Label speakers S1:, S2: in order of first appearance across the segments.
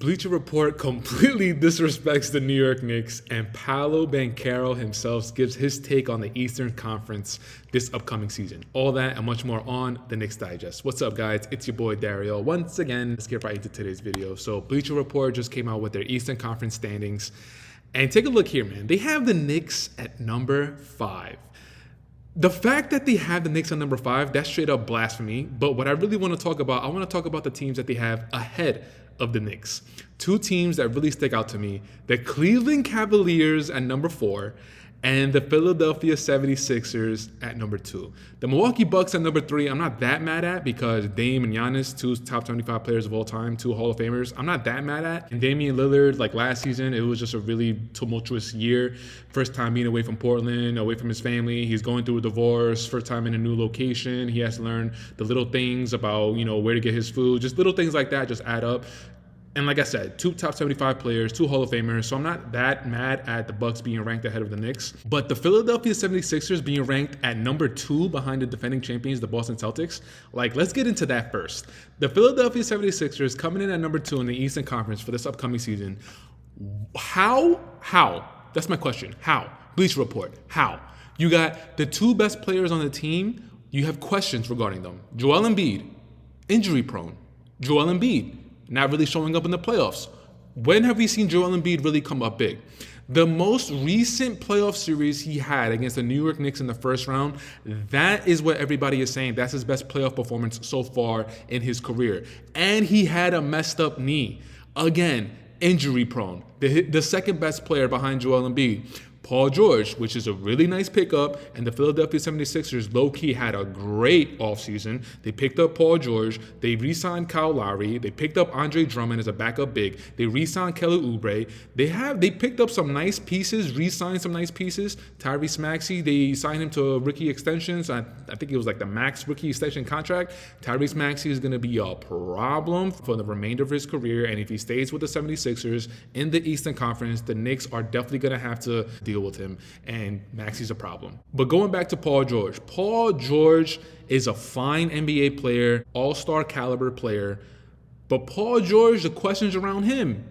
S1: Bleacher Report completely disrespects the New York Knicks, and Paolo Banchero himself gives his take on the Eastern Conference this upcoming season. All that and much more on the Knicks Digest. What's up, guys? It's your boy Dariel. Once again, let's get right into today's video. So Bleacher Report just came out with their Eastern Conference standings. And take a look here, man. They have the Knicks at number 5. The fact that they have the Knicks on number 5, that's straight up blasphemy. But what I really want to talk about, I want to talk about the teams that they have ahead of the Knicks. Two teams that really stick out to me: the Cleveland Cavaliers at number 4 and the Philadelphia 76ers at number 2. The Milwaukee Bucks at number 3, I'm not that mad at because Dame and Giannis, two top 75 players of all time, two Hall of Famers, I'm not that mad at. And Damian Lillard, like last season, it was just a really tumultuous year. First time being away from Portland, away from his family. He's going through a divorce, first time in a new location. He has to learn the little things about, where to get his food. Just little things like that just add up. And like I said, two top 75 players, two Hall of Famers, so I'm not that mad at the Bucks being ranked ahead of the Knicks. But the Philadelphia 76ers being ranked at number 2 behind the defending champions, the Boston Celtics, let's get into that first. The Philadelphia 76ers coming in at number 2 in the Eastern Conference for this upcoming season. How? That's my question. How? Bleacher Report. How? You got the two best players on the team. You have questions regarding them. Joel Embiid, injury prone. Joel Embiid, not really showing up in the playoffs. When have we seen Joel Embiid really come up big? The most recent playoff series he had against the New York Knicks in the first round, that is what everybody is saying. That's his best playoff performance so far in his career. And he had a messed up knee. Again, injury prone. The second best player behind Joel Embiid. Paul George, which is a really nice pickup, and the Philadelphia 76ers low-key had a great offseason. They picked up Paul George. They re-signed Kyle Lowry. They picked up Andre Drummond as a backup big. They re-signed Kelly Oubre. They picked up some nice pieces, re-signed some nice pieces. Tyrese Maxey, they signed him to rookie extensions. I think it was like the max rookie extension contract. Tyrese Maxey is going to be a problem for the remainder of his career, and if he stays with the 76ers in the Eastern Conference, the Knicks are definitely going to have to deal with him, and Maxey's a problem. But going back to Paul George is a fine NBA player, all-star caliber player, but Paul George, the questions around him: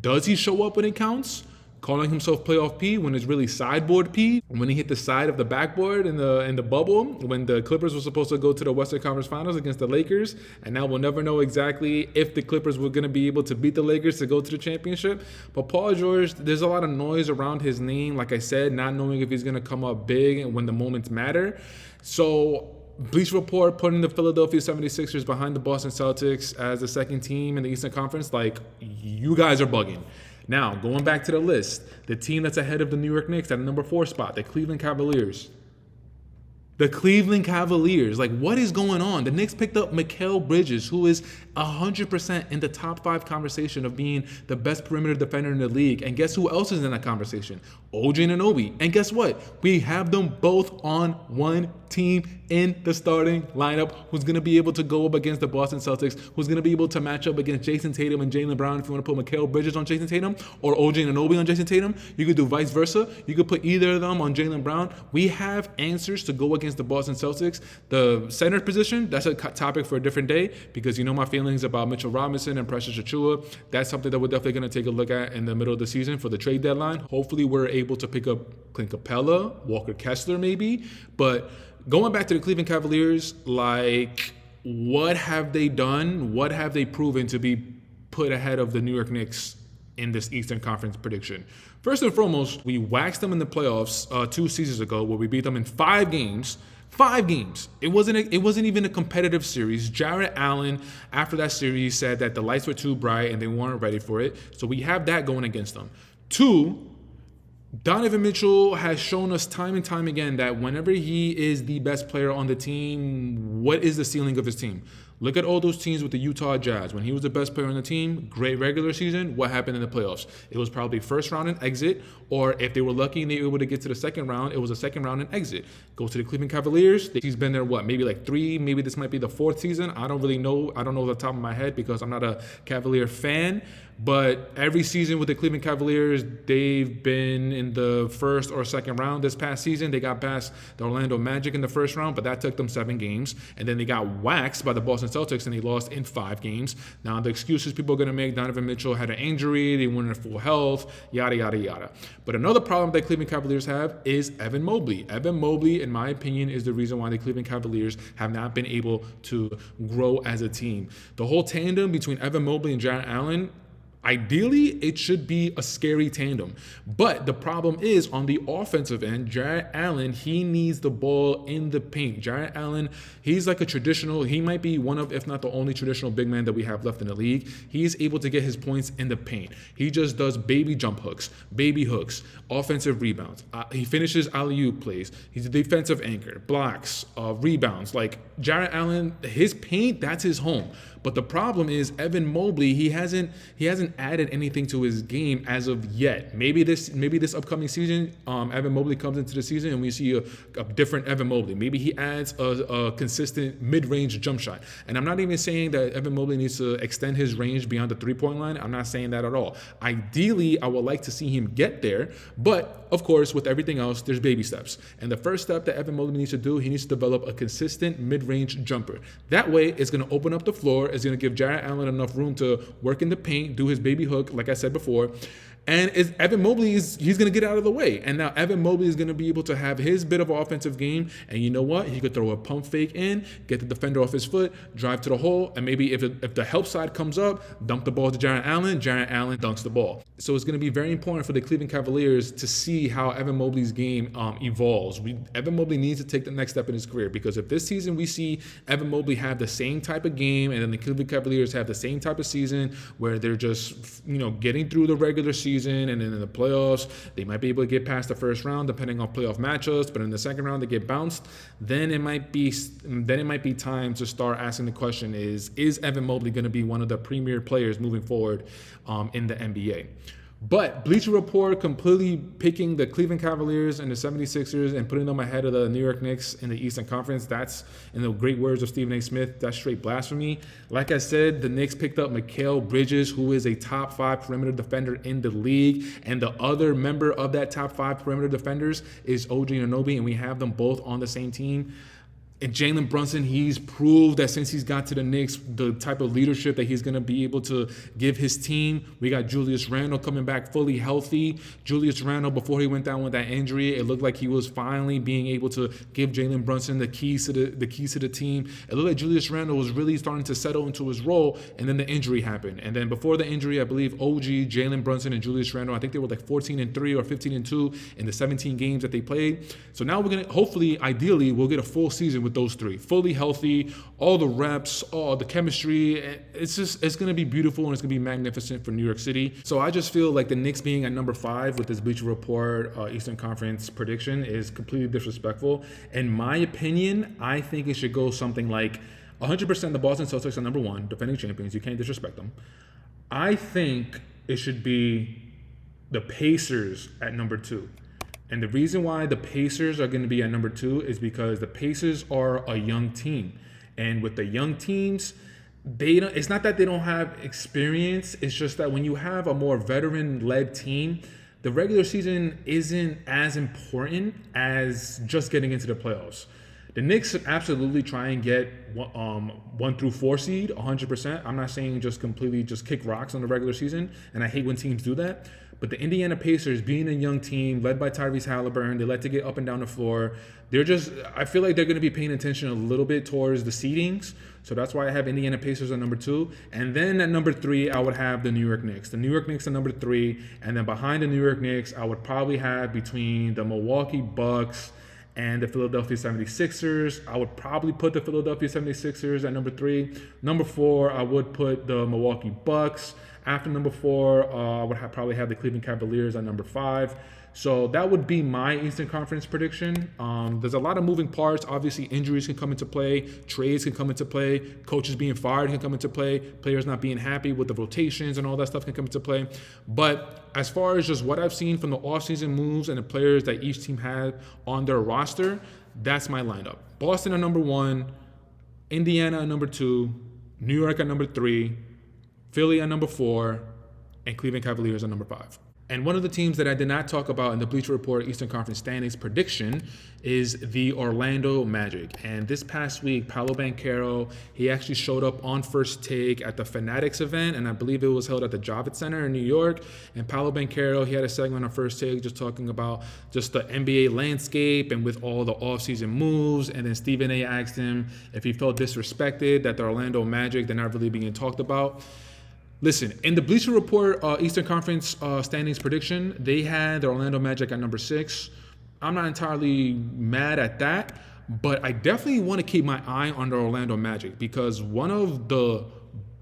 S1: does he show up when it counts? Calling himself playoff P when it's really sideboard P. When he hit the side of the backboard in the bubble, when the Clippers were supposed to go to the Western Conference Finals against the Lakers, and now we'll never know exactly if the Clippers were going to be able to beat the Lakers to go to the championship. But Paul George, there's a lot of noise around his name, like I said, not knowing if he's going to come up big and when the moments matter. So Bleacher Report putting the Philadelphia 76ers behind the Boston Celtics as the second team in the Eastern Conference, you guys are bugging. Now, going back to the list, the team that's ahead of the New York Knicks at the number 4 spot, the Cleveland Cavaliers. The Cleveland Cavaliers, what is going on? The Knicks picked up Mikal Bridges, who is 100% in the top 5 conversation of being the best perimeter defender in the league. And guess who else is in that conversation? OG Anunoby. And guess what? We have them both on one team in the starting lineup, who's going to be able to go up against the Boston Celtics, who's going to be able to match up against Jason Tatum and Jaylen Brown. If you want to put Mikal Bridges on Jason Tatum or OG Anunoby on Jason Tatum, you could do vice versa. You could put either of them on Jaylen Brown. We have answers to go against the Boston Celtics. The center position, that's a topic for a different day, because my feelings about Mitchell Robinson and Precious Achiuwa. That's something that we're definitely going to take a look at in the middle of the season for the trade deadline. Hopefully we're able to pick up Clint Capella, Walker Kessler maybe. But going back to the Cleveland Cavaliers, what have they done? What have they proven to be put ahead of the New York Knicks in this Eastern Conference prediction? First and foremost, we waxed them in the playoffs 2 seasons ago, where we beat them in 5 games. 5 games. It wasn't even a competitive series. Jarrett Allen, after that series, said that the lights were too bright and they weren't ready for it. So we have that going against them. 2, Donovan Mitchell has shown us time and time again that whenever he is the best player on the team, what is the ceiling of his team? Look at all those teams with the Utah Jazz. When he was the best player on the team, great regular season, what happened in the playoffs? It was probably first round and exit, or if they were lucky and they were able to get to the second round, it was a second round and exit. Go to the Cleveland Cavaliers. He's been there, maybe 3, maybe this might be the 4th season. I don't really know. I don't know off the top of my head because I'm not a Cavalier fan. But every season with the Cleveland Cavaliers, they've been in the first or second round. This past season, they got past the Orlando Magic in the first round, but that took them 7 games. And then they got waxed by the Boston Celtics, and they lost in 5 games. Now, the excuses people are going to make, Donovan Mitchell had an injury, they weren't in full health, yada, yada, yada. But another problem that Cleveland Cavaliers have is Evan Mobley. Evan Mobley, in my opinion, is the reason why the Cleveland Cavaliers have not been able to grow as a team. The whole tandem between Evan Mobley and Jarrett Allen, ideally, it should be a scary tandem. But the problem is on the offensive end, Jarrett Allen, he needs the ball in the paint. Jarrett Allen, he's like a traditional, he might be one of, if not the only traditional big man that we have left in the league. He's able to get his points in the paint. He just does baby jump hooks, baby hooks, offensive rebounds. He finishes alley-oop plays. He's a defensive anchor, blocks, rebounds. Like Jarrett Allen, his paint, that's his home. But the problem is Evan Mobley, he hasn't added anything to his game as of yet. Maybe this upcoming season, Evan Mobley comes into the season and we see a different Evan Mobley. Maybe he adds a consistent mid-range jump shot. And I'm not even saying that Evan Mobley needs to extend his range beyond the three-point line. I'm not saying that at all. Ideally, I would like to see him get there. But of course, with everything else, there's baby steps. And the first step that Evan Mobley needs to do, he needs to develop a consistent mid-range jumper. That way, it's going to open up the floor. It's going to give Jarrett Allen enough room to work in the paint, do his baby hook, like I said before. And Evan Mobley he's going to get out of the way. And now Evan Mobley is going to be able to have his bit of offensive game. And you know what? He could throw a pump fake in, get the defender off his foot, drive to the hole. And maybe if the help side comes up, dump the ball to Jarrett Allen dunks the ball. So it's going to be very important for the Cleveland Cavaliers to see how Evan Mobley's game evolves. Evan Mobley needs to take the next step in his career, because if this season we see Evan Mobley have the same type of game and then the Cleveland Cavaliers have the same type of season where they're just, getting through the regular season, and then in the playoffs, they might be able to get past the first round depending on playoff matchups, but in the second round they get bounced, then it might be time to start asking the question, is Evan Mobley going to be one of the premier players moving forward in the NBA? But Bleacher Report completely picking the Cleveland Cavaliers and the 76ers and putting them ahead of the New York Knicks in the Eastern Conference, that's, in the great words of Stephen A. Smith, that's straight blasphemy. Like I said, the Knicks picked up Mikal Bridges, who is a top 5 perimeter defender in the league. And the other member of that top 5 perimeter defenders is OG Anunoby, and we have them both on the same team. And Jalen Brunson, he's proved that since he's got to the Knicks, the type of leadership that he's going to be able to give his team. We got Julius Randle coming back fully healthy. Julius Randle, before he went down with that injury, it looked like he was finally being able to give Jalen Brunson the keys to the team. It looked like Julius Randle was really starting to settle into his role, and then the injury happened. And then before the injury, I believe OG, Jalen Brunson, and Julius Randle, I think they were like 14-3 or 15-2 in the 17 games that they played. So now we're going to, hopefully, ideally, we'll get a full season with those 3 fully healthy, all the reps, all the chemistry. It's going to be beautiful, and it's going to be magnificent for New York City. So I just feel like the Knicks being at number 5 with this Bleacher Report Eastern Conference prediction is completely disrespectful. In my opinion, I think it should go something like 100% the Boston Celtics are number 1, defending champions. You can't disrespect them. I think it should be the Pacers at number 2. And the reason why the Pacers are going to be at number 2 is because the Pacers are a young team. And with the young teams, it's not that they don't have experience. It's just that when you have a more veteran-led team, the regular season isn't as important as just getting into the playoffs. The Knicks should absolutely try and get 1 through 4 seed, 100%. I'm not saying just completely just kick rocks on the regular season, and I hate when teams do that. But the Indiana Pacers, being a young team led by Tyrese Halliburton, they like to get up and down the floor. I feel like they're going to be paying attention a little bit towards the seedings. So that's why I have Indiana Pacers at number 2. And then at number 3, I would have the New York Knicks. The New York Knicks at number 3. And then behind the New York Knicks, I would probably have between the Milwaukee Bucks and the Philadelphia 76ers. I would probably put the Philadelphia 76ers at number 3. Number 4, I would put the Milwaukee Bucks. After number 4, I would probably have the Cleveland Cavaliers at number 5. So that would be my Eastern Conference prediction. There's a lot of moving parts. Obviously, injuries can come into play. Trades can come into play. Coaches being fired can come into play. Players not being happy with the rotations and all that stuff can come into play. But as far as just what I've seen from the offseason moves and the players that each team had on their roster, that's my lineup. Boston at number 1. Indiana at number 2. New York at number 3. Philly at number 4. and Cleveland Cavaliers are number 5. And one of the teams that I did not talk about in the Bleacher Report Eastern Conference standings prediction is the Orlando Magic. And this past week, Paolo Banchero, he actually showed up on First Take at the Fanatics event, and I believe it was held at the Javits Center in New York. And Paolo Banchero, he had a segment on First Take just talking about just the NBA landscape and with all the offseason moves. And then Stephen A. asked him if he felt disrespected that the Orlando Magic, they're not really being talked about. Listen, in the Bleacher Report Eastern Conference standings prediction, they had the Orlando Magic at number 6. I'm not entirely mad at that, but I definitely want to keep my eye on the Orlando Magic because one of the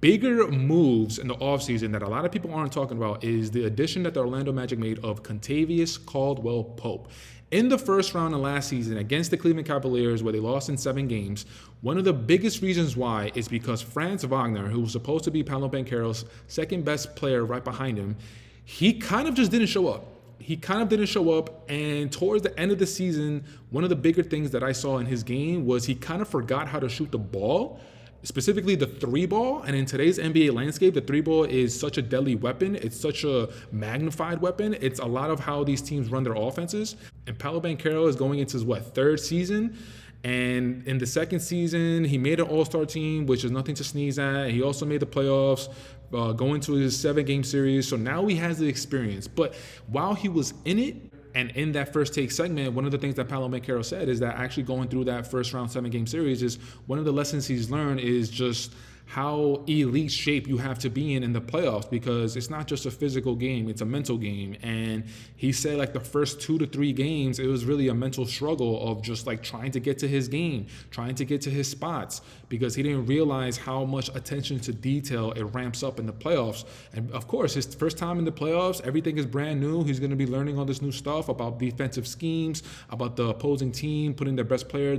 S1: bigger moves in the offseason that a lot of people aren't talking about is the addition that the Orlando Magic made of Kentavious Caldwell-Pope. In the first round of last season against the Cleveland Cavaliers, where they lost in 7 games, one of the biggest reasons why is because Franz Wagner, who was supposed to be Paolo Banchero's second best player right behind him, he kind of just didn't show up. And towards the end of the season, one of the bigger things that I saw in his game was he kind of forgot how to shoot the ball, specifically the 3-ball. And in today's NBA landscape, the 3-ball is such a deadly weapon. It's such a magnified weapon. It's a lot of how these teams run their offenses. And Paolo Banchero is going into his, 3rd season? And in the 2nd season, he made an all-star team, which is nothing to sneeze at. He also made the playoffs, going to his 7-game series. So now he has the experience. But while he was in it, and in that First Take segment, one of the things that Paolo Banchero said is that actually going through that first round 7-game series is one of the lessons he's learned is just how elite shape you have to be in the playoffs, because it's not just a physical game, it's a mental game. And he said the first 2 to 3 games, it was really a mental struggle of just trying to get to his game, trying to get to his spots, because he didn't realize how much attention to detail it ramps up in the playoffs. And of course, his first time in the playoffs, everything is brand new. He's going to be learning all this new stuff about defensive schemes, about the opposing team putting their best player,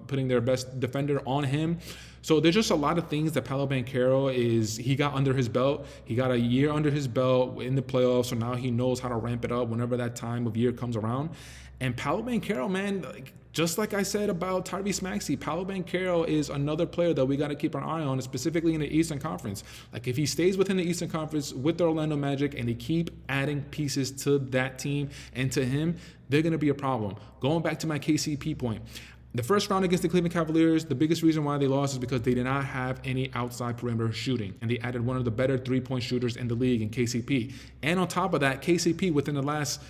S1: putting their best defender on him. So there's just a lot of things that Paolo Banchero he got under his belt. He got a year under his belt in the playoffs, so now he knows how to ramp it up whenever that time of year comes around. And Paolo Banchero, man, just like I said about Tyrese Maxey, Paolo Banchero is another player that we got to keep an eye on, specifically in the Eastern Conference. If he stays within the Eastern Conference with the Orlando Magic and they keep adding pieces to that team and to him, they're going to be a problem. Going back to my KCP point, the first round against the Cleveland Cavaliers, the biggest reason why they lost is because they did not have any outside perimeter shooting. And they added one of the better 3-point shooters in the league in KCP. And on top of that, KCP, within the last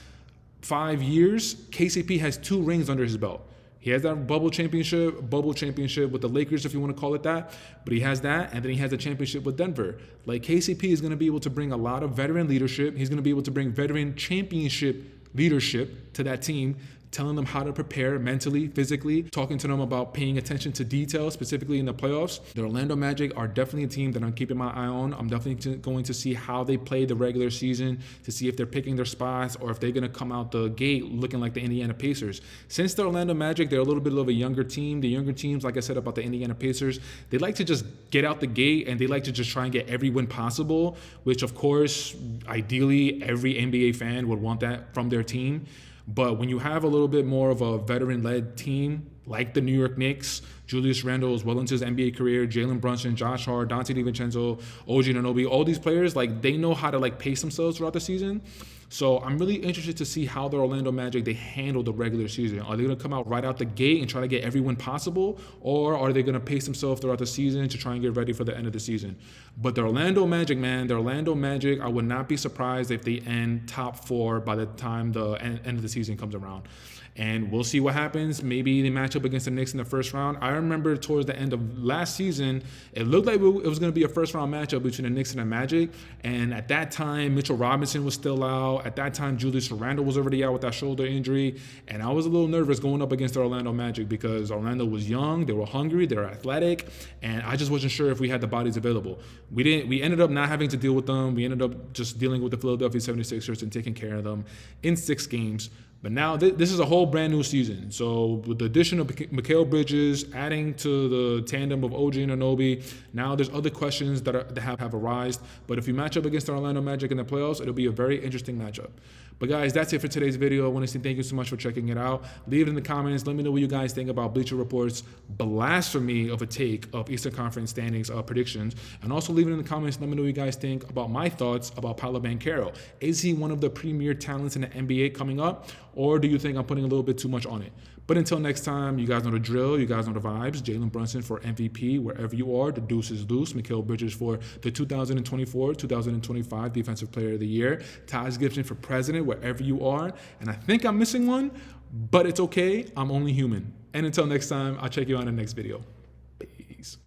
S1: 5 years, KCP has 2 rings under his belt. He has that bubble championship with the Lakers, if you want to call it that. But he has that, and then he has a championship with Denver. KCP is going to be able to bring a lot of veteran leadership. He's going to be able to bring veteran championship leadership to that team, telling them how to prepare mentally, physically, talking to them about paying attention to detail, specifically in the playoffs. The Orlando Magic are definitely a team that I'm keeping my eye on. I'm definitely going to see how they play the regular season to see if they're picking their spots or if they're going to come out the gate looking like the Indiana Pacers. Since the Orlando Magic, they're a little bit of a younger team. The younger teams, like I said about the Indiana Pacers, they like to just get out the gate and they like to just try and get every win possible, which of course, ideally, every NBA fan would want that from their team. But when you have a little bit more of a veteran-led team like the New York Knicks, Julius Randle is well into his NBA career, Jalen Brunson, Josh Hart, Dante DiVincenzo, OG Anunoby, all these players, they know how to pace themselves throughout the season. So I'm really interested to see how the Orlando Magic, they handle the regular season. Are they going to come out right out the gate and try to get every win possible? Or are they going to pace themselves throughout the season to try and get ready for the end of the season? But the Orlando Magic, I would not be surprised if they end top 4 by the time the end of the season comes around. And we'll see what happens. Maybe they match up against the Knicks in the first round. I remember towards the end of last season, it looked like it was going to be a first-round matchup between the Knicks and the Magic. And at that time, Mitchell Robinson was still out. At that time, Julius Randle was already out with that shoulder injury. And I was a little nervous going up against the Orlando Magic because Orlando was young, they were hungry, they were athletic, and I just wasn't sure if we had the bodies available. We ended up not having to deal with them. We ended up just dealing with the Philadelphia 76ers and taking care of them in 6 games. But now this is a whole brand new season. So with the addition of Mikal Bridges, adding to the tandem of OG and Anunoby, now there's other questions that have arisen. But if you match up against the Orlando Magic in the playoffs, it'll be a very interesting matchup. But guys, that's it for today's video. I want to say thank you so much for checking it out. Leave it in the comments. Let me know what you guys think about Bleacher Report's blasphemy of a take of Eastern Conference standings predictions. And also leave it in the comments. Let me know what you guys think about my thoughts about Paolo Banchero. Is he one of the premier talents in the NBA coming up? Or do you think I'm putting a little bit too much on it? But until next time, you guys know the drill. You guys know the vibes. Jalen Brunson for MVP wherever you are. The deuce is loose. Mikal Bridges for the 2024-2025 Defensive Player of the Year. Taj Gibson for president wherever you are. And I think I'm missing one, but it's okay. I'm only human. And until next time, I'll check you out in the next video.